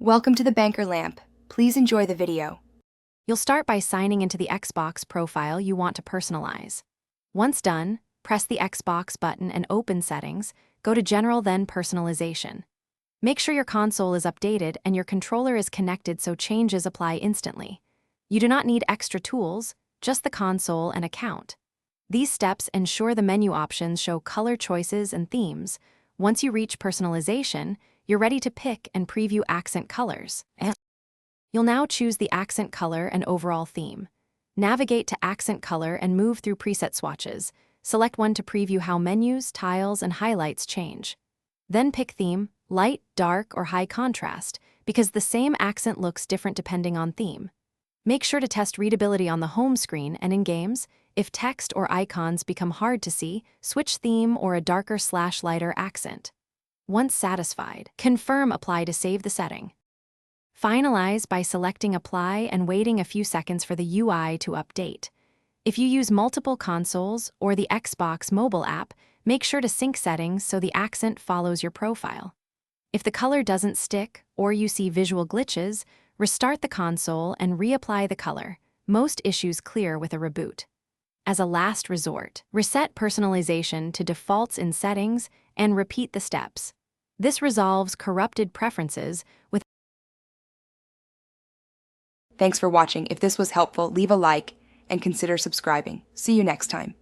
Welcome to the Banker Lamp. Please enjoy the video. You'll start by signing into the Xbox profile you want to personalize. Once done, press the Xbox button and open Settings, go to General then Personalization. Make sure your console is updated and your controller is connected so changes apply instantly. You do not need extra tools, just the console and account. These steps ensure the menu options show color choices and themes. Once you reach personalization, you're ready to pick and preview accent colors. You'll now choose the accent color and overall theme. Navigate to accent color and move through preset swatches. Select one to preview how menus, tiles, and highlights change. Then pick theme, light, dark, or high contrast, because the same accent looks different depending on theme. Make sure to test readability on the home screen and in games. If text or icons become hard to see, switch theme or a darker/lighter accent. Once satisfied, confirm Apply to save the setting. Finalize by selecting Apply and waiting a few seconds for the UI to update. If you use multiple consoles or the Xbox mobile app, make sure to sync settings so the accent follows your profile. If the color doesn't stick or you see visual glitches, restart the console and reapply the color. Most issues clear with a reboot. As a last resort, reset personalization to defaults in settings and repeat the steps. This resolves corrupted preferences with. Thanks for watching. If this was helpful, leave a like and consider subscribing. See you next time.